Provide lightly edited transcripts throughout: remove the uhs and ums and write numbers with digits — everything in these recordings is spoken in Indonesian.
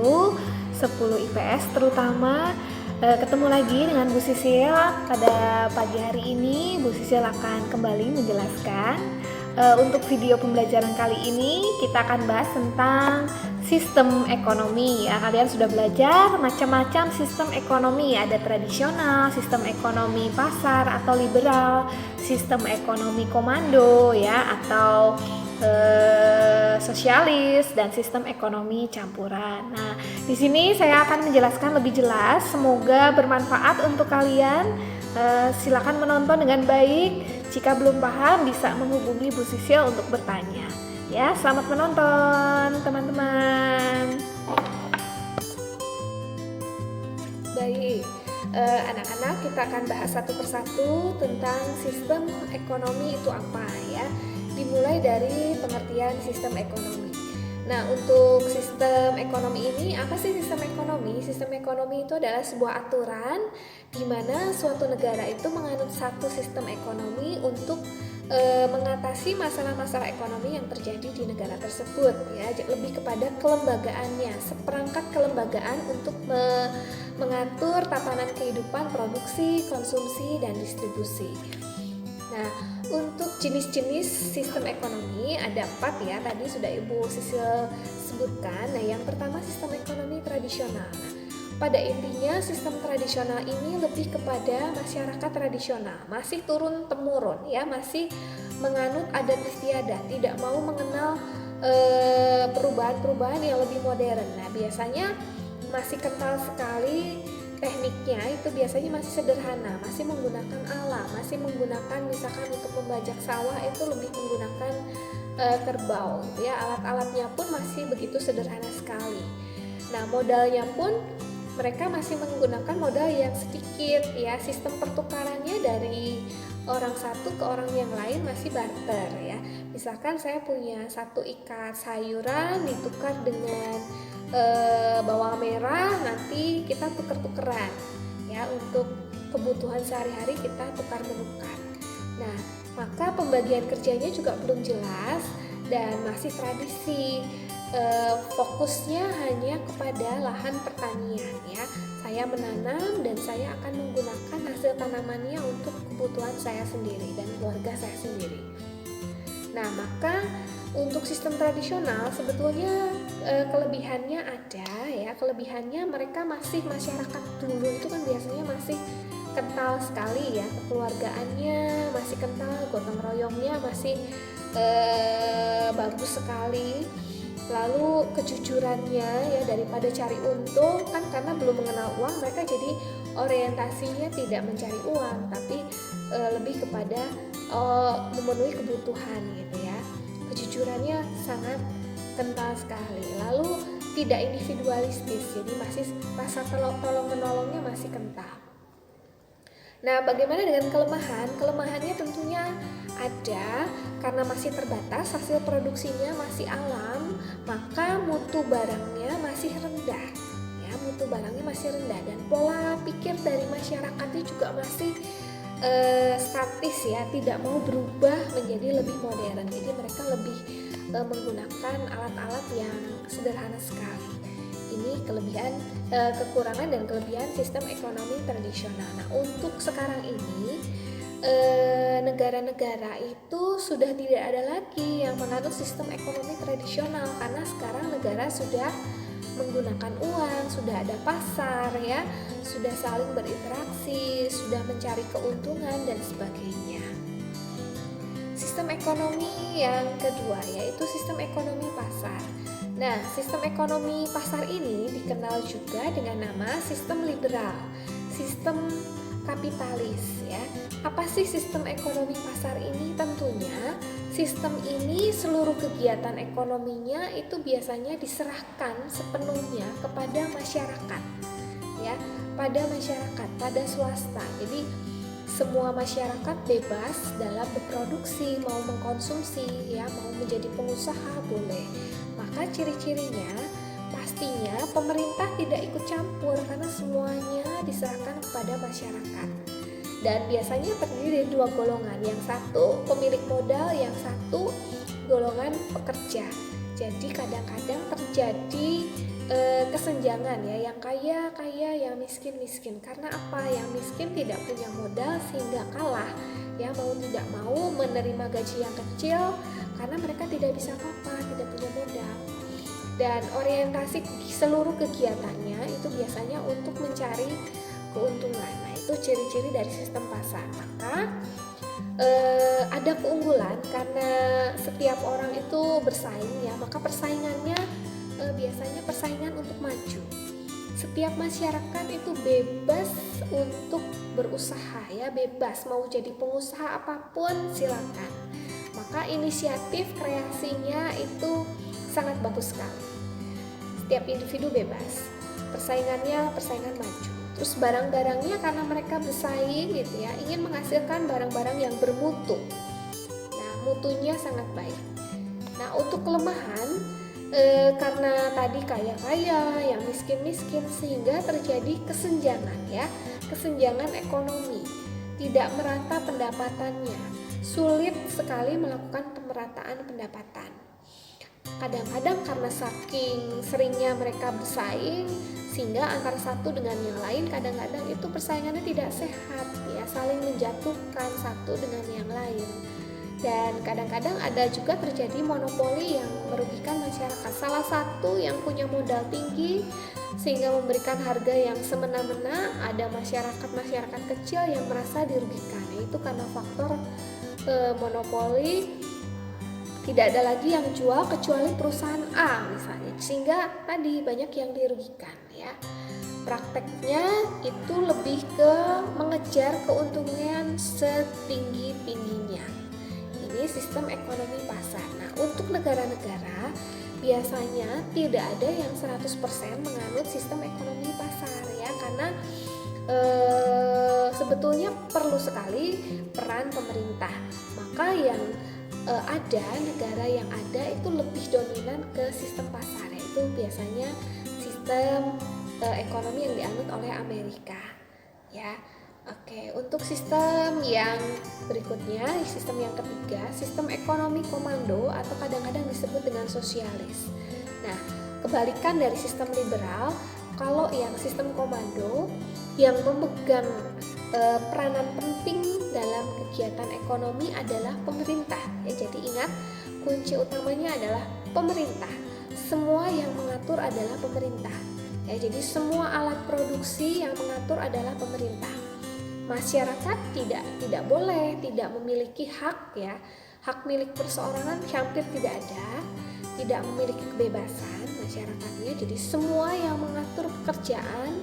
baru 10 IPS terutama. Ketemu lagi dengan Bu Sisil. Pada pagi hari ini Bu Sisil akan kembali menjelaskan. Untuk video pembelajaran kali ini kita akan bahas tentang sistem ekonomi ya. Kalian sudah belajar macam-macam sistem ekonomi, ada tradisional, sistem ekonomi pasar atau liberal, sistem ekonomi komando ya, atau sosialis, dan sistem ekonomi campuran. Nah, di sini saya akan menjelaskan lebih jelas. Semoga bermanfaat untuk kalian. Silakan menonton dengan baik. Jika belum paham bisa menghubungi Bu Sisil untuk bertanya. Ya, selamat menonton teman-teman. Baik, anak-anak, kita akan bahas satu persatu tentang sistem ekonomi itu apa ya. Dimulai dari pengertian sistem ekonomi. Nah, untuk sistem ekonomi ini, apa sih sistem ekonomi? Sistem ekonomi itu adalah sebuah aturan di mana suatu negara itu menganut satu sistem ekonomi untuk mengatasi masalah-masalah ekonomi yang terjadi di negara tersebut ya, lebih kepada kelembagaannya, seperangkat kelembagaan untuk mengatur tatanan kehidupan produksi, konsumsi, dan distribusi. Nah, untuk jenis-jenis sistem ekonomi ada 4 ya, tadi sudah Ibu Sisil sebutkan. Nah, yang pertama sistem ekonomi tradisional. Nah, pada intinya sistem tradisional ini lebih kepada masyarakat tradisional, masih turun-temurun ya, masih menganut adat istiadat, tidak mau mengenal perubahan-perubahan yang lebih modern. Nah, biasanya masih kental sekali. Tekniknya itu biasanya masih sederhana, masih menggunakan alat, masih menggunakan misalkan untuk membajak sawah itu lebih menggunakan kerbau ya, alat-alatnya pun masih begitu sederhana sekali. Nah, modalnya pun mereka masih menggunakan modal yang sedikit ya, sistem pertukarannya dari orang satu ke orang yang lain masih barter ya. Misalkan saya punya 1 ikat sayuran ditukar dengan bawang merah, nanti kita tuker-tukeran ya, untuk kebutuhan sehari-hari kita tukar menukar. Nah, maka pembagian kerjanya juga belum jelas dan masih tradisi. Fokusnya hanya kepada lahan pertanian ya. Saya menanam dan saya akan menggunakan hasil tanamannya untuk kebutuhan saya sendiri dan keluarga saya sendiri. Nah, maka untuk sistem tradisional sebetulnya kelebihannya ada ya. Kelebihannya mereka masih, masyarakat dulu itu kan biasanya masih kental sekali ya, kekeluargaannya masih kental, gotong royongnya masih bagus sekali. Lalu kejujurannya ya, daripada cari untung kan, karena belum mengenal uang, mereka jadi orientasinya tidak mencari uang tapi lebih kepada memenuhi kebutuhan gitu ya. Kejujurannya sangat kental sekali. Lalu tidak individualistis, jadi masih rasa tolong menolongnya masih kental. Nah, bagaimana dengan kelemahan? Kelemahannya tentunya ada, karena masih terbatas, hasil produksinya masih alam, maka mutu barangnya masih rendah ya, mutu barangnya masih rendah, dan pola pikir dari masyarakatnya juga masih statis ya, tidak mau berubah menjadi lebih modern. Jadi mereka lebih menggunakan alat-alat yang sederhana sekali. Ini kelebihan, kekurangan dan kelebihan sistem ekonomi tradisional. Nah, untuk sekarang ini negara-negara itu sudah tidak ada lagi yang menganut sistem ekonomi tradisional, karena sekarang negara sudah menggunakan uang, sudah ada pasar ya, sudah saling berinteraksi, sudah mencari keuntungan dan sebagainya. Sistem ekonomi yang kedua yaitu sistem ekonomi pasar. Nah, sistem ekonomi pasar ini dikenal juga dengan nama sistem liberal, sistem kapitalis ya. Apa sih sistem ekonomi pasar ini? Tentunya sistem ini seluruh kegiatan ekonominya itu biasanya diserahkan sepenuhnya kepada masyarakat ya, pada masyarakat, pada swasta. Jadi semua masyarakat bebas dalam berproduksi, mau mengkonsumsi ya, mau menjadi pengusaha boleh. Maka ciri-cirinya pastinya pemerintah tidak ikut campur karena semuanya diserahkan kepada masyarakat. Dan biasanya terdiri dari 2 golongan, yang satu pemilik modal, yang satu golongan pekerja. Jadi kadang-kadang terjadi kesenjangan ya, yang kaya kaya, yang miskin miskin. Karena apa? Yang miskin tidak punya modal sehingga kalah ya, mau tidak mau menerima gaji yang kecil karena mereka tidak bisa apa-apa, tidak punya modal. Dan orientasi seluruh kegiatannya itu biasanya untuk mencari keuntungan. Nah, itu ciri-ciri dari sistem pasar. Maka ada keunggulan karena setiap orang itu bersaing ya, maka persaingannya biasanya persaingan untuk maju. Setiap masyarakat itu bebas untuk berusaha ya, bebas mau jadi pengusaha apapun silakan. Maka inisiatif kreasinya itu sangat bagus sekali. Setiap individu bebas, persaingannya persaingan maju. Terus barang-barangnya karena mereka bersaing gitu ya, ingin menghasilkan barang-barang yang bermutu. Nah, mutunya sangat baik. Nah, untuk kelemahan karena tadi kaya-kaya, yang miskin-miskin, sehingga terjadi kesenjangan ya, kesenjangan ekonomi, tidak merata pendapatannya, sulit sekali melakukan pemerataan pendapatan. Kadang-kadang karena saking seringnya mereka bersaing, sehingga antara satu dengan yang lain kadang-kadang itu persaingannya tidak sehat ya, saling menjatuhkan satu dengan yang lain. Dan kadang-kadang ada juga terjadi monopoli yang merugikan masyarakat. Salah satu yang punya modal tinggi sehingga memberikan harga yang semena-mena, ada masyarakat kecil yang merasa dirugikan. Itu karena faktor monopoli, tidak ada lagi yang jual kecuali perusahaan A misalnya, sehingga tadi banyak yang dirugikan ya. Prakteknya itu lebih ke mengejar keuntungan setinggi-tingginya. Ini sistem ekonomi pasar. Nah, untuk negara-negara biasanya tidak ada yang 100% menganut sistem ekonomi pasar ya, karena sebetulnya perlu sekali peran pemerintah. Maka yang ada negara yang ada itu lebih dominan ke sistem pasar, yaitu biasanya sistem ekonomi yang dianut oleh Amerika ya. Oke, untuk sistem yang berikutnya, sistem yang ketiga, sistem ekonomi komando atau kadang-kadang disebut dengan sosialis. Nah, kebalikan dari sistem liberal, kalau yang sistem komando yang memegang peranan penting dalam kegiatan ekonomi adalah pemerintah ya. Jadi ingat, kunci utamanya adalah pemerintah. Semua yang mengatur adalah pemerintah ya. Jadi semua alat produksi yang mengatur adalah pemerintah. Masyarakat tidak boleh, tidak memiliki hak ya. Hak milik perseorangan hampir tidak ada, tidak memiliki kebebasan masyarakatnya. Jadi semua yang mengatur pekerjaan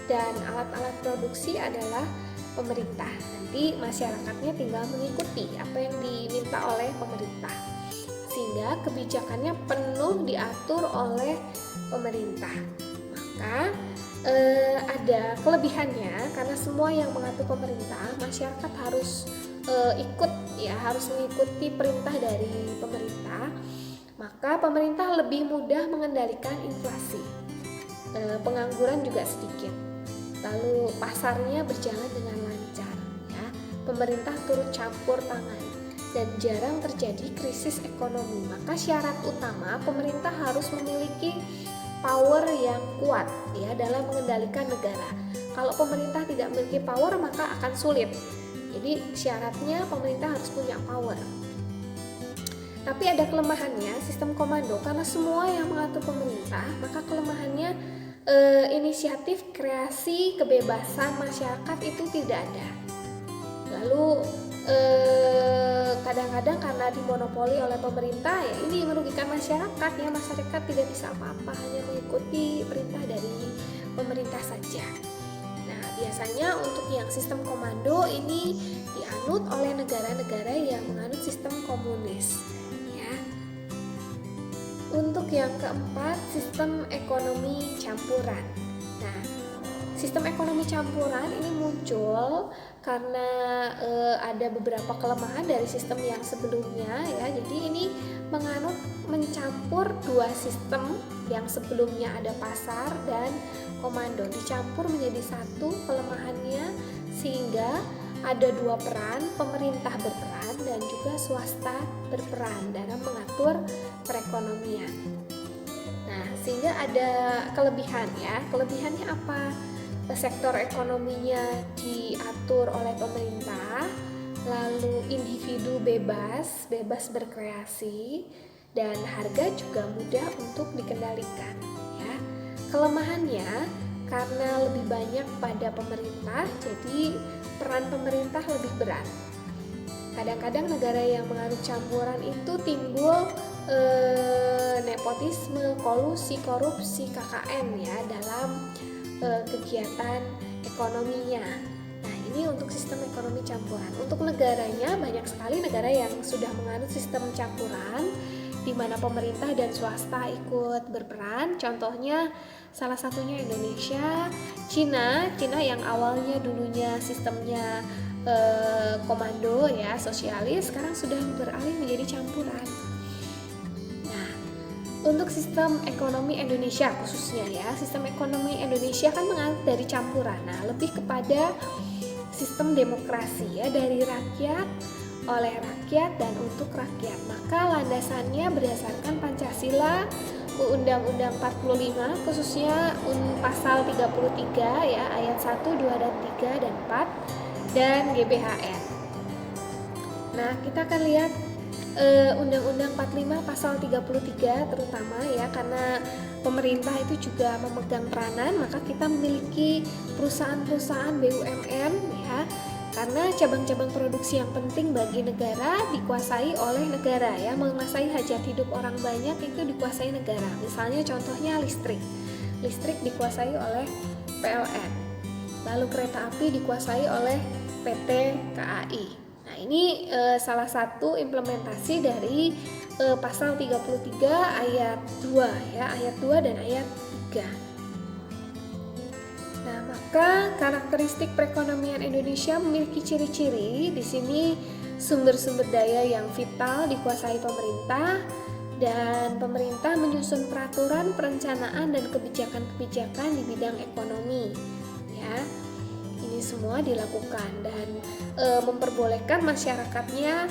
dan alat-alat produksi adalah pemerintah. Nanti masyarakatnya tinggal mengikuti apa yang diminta oleh pemerintah, sehingga kebijakannya penuh diatur oleh pemerintah. Maka ada kelebihannya, karena semua yang mengatur pemerintah, masyarakat harus ikut ya, harus mengikuti perintah dari pemerintah. Maka pemerintah lebih mudah mengendalikan inflasi, pengangguran juga sedikit, lalu pasarnya berjalan dengan lancar ya. Pemerintah turut campur tangan dan jarang terjadi krisis ekonomi. Maka syarat utama, pemerintah harus memiliki power yang kuat ya dalam mengendalikan negara. Kalau pemerintah tidak memiliki power, maka akan sulit. Jadi syaratnya pemerintah harus punya power. Tapi ada kelemahannya sistem komando, karena semua yang mengatur pemerintah, maka kelemahannya inisiatif, kreasi, kebebasan masyarakat itu tidak ada. Lalu kadang-kadang karena dimonopoli oleh pemerintah ya, ini merugikan masyarakat ya. Masyarakat tidak bisa apa-apa, hanya mengikuti perintah dari pemerintah saja. Nah, biasanya untuk yang sistem komando ini dianut oleh negara-negara yang menganut sistem komunis ya. Untuk yang keempat, sistem ekonomi campuran. Nah, sistem ekonomi campuran ini muncul karena ada beberapa kelemahan dari sistem yang sebelumnya ya. Jadi ini mencampur dua sistem yang sebelumnya ada pasar dan komando, dicampur menjadi satu kelemahannya, sehingga ada dua peran, pemerintah berperan dan juga swasta berperan dalam mengatur perekonomian. Nah, sehingga ada kelebihan ya. Kelebihannya apa? Sektor ekonominya diatur oleh pemerintah, lalu individu bebas berkreasi, dan harga juga mudah untuk dikendalikan ya. Kelemahannya karena lebih banyak pada pemerintah, jadi peran pemerintah lebih berat. Kadang-kadang negara yang menganut campuran itu timbul nepotisme, kolusi, korupsi, KKN ya dalam kegiatan ekonominya. Nah, ini untuk sistem ekonomi campuran. Untuk negaranya, banyak sekali negara yang sudah menganut sistem campuran di mana pemerintah dan swasta ikut berperan. Contohnya salah satunya Indonesia, Cina yang awalnya dulunya sistemnya komando ya, sosialis, sekarang sudah beralih menjadi campuran. Untuk sistem ekonomi Indonesia khususnya ya, sistem ekonomi Indonesia kan menganut dari campuran. Nah, lebih kepada sistem demokrasi ya, dari rakyat, oleh rakyat, dan untuk rakyat. Maka landasannya berdasarkan Pancasila, Undang-Undang 45 khususnya pasal 33 ya, ayat 1, 2, dan 3 dan 4 dan GBHN. Nah, kita akan lihat Undang-Undang 45 pasal 33 terutama ya, karena pemerintah itu juga memegang peranan, maka kita memiliki perusahaan-perusahaan BUMN ya, karena cabang-cabang produksi yang penting bagi negara dikuasai oleh negara ya, menguasai hajat hidup orang banyak itu dikuasai negara. Misalnya contohnya listrik dikuasai oleh PLN, lalu kereta api dikuasai oleh PT KAI. Nah, ini salah satu implementasi dari pasal 33 ayat 2 ya, ayat 2 dan ayat 3. Nah, maka karakteristik perekonomian Indonesia memiliki ciri-ciri. Di sini sumber-sumber daya yang vital dikuasai pemerintah, dan pemerintah menyusun peraturan, perencanaan, dan kebijakan-kebijakan di bidang ekonomi ya. Ini semua dilakukan dan memperbolehkan masyarakatnya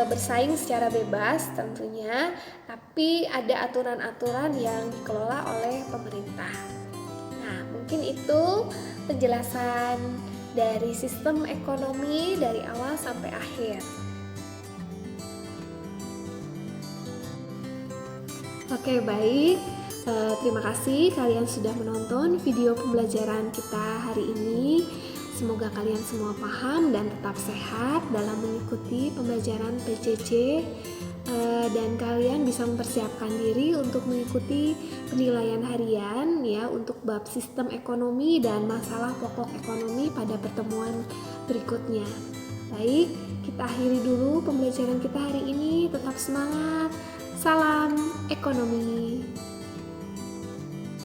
bersaing secara bebas tentunya, tapi ada aturan-aturan yang dikelola oleh pemerintah. Nah, mungkin itu penjelasan dari sistem ekonomi dari awal sampai akhir. Oke, baik. Terima kasih kalian sudah menonton video pembelajaran kita hari ini. Semoga kalian semua paham dan tetap sehat dalam mengikuti pembelajaran PJJ, dan kalian bisa mempersiapkan diri untuk mengikuti penilaian harian ya untuk bab sistem ekonomi dan masalah pokok ekonomi pada pertemuan berikutnya. Baik, kita akhiri dulu pembelajaran kita hari ini. Tetap semangat. Salam ekonomi.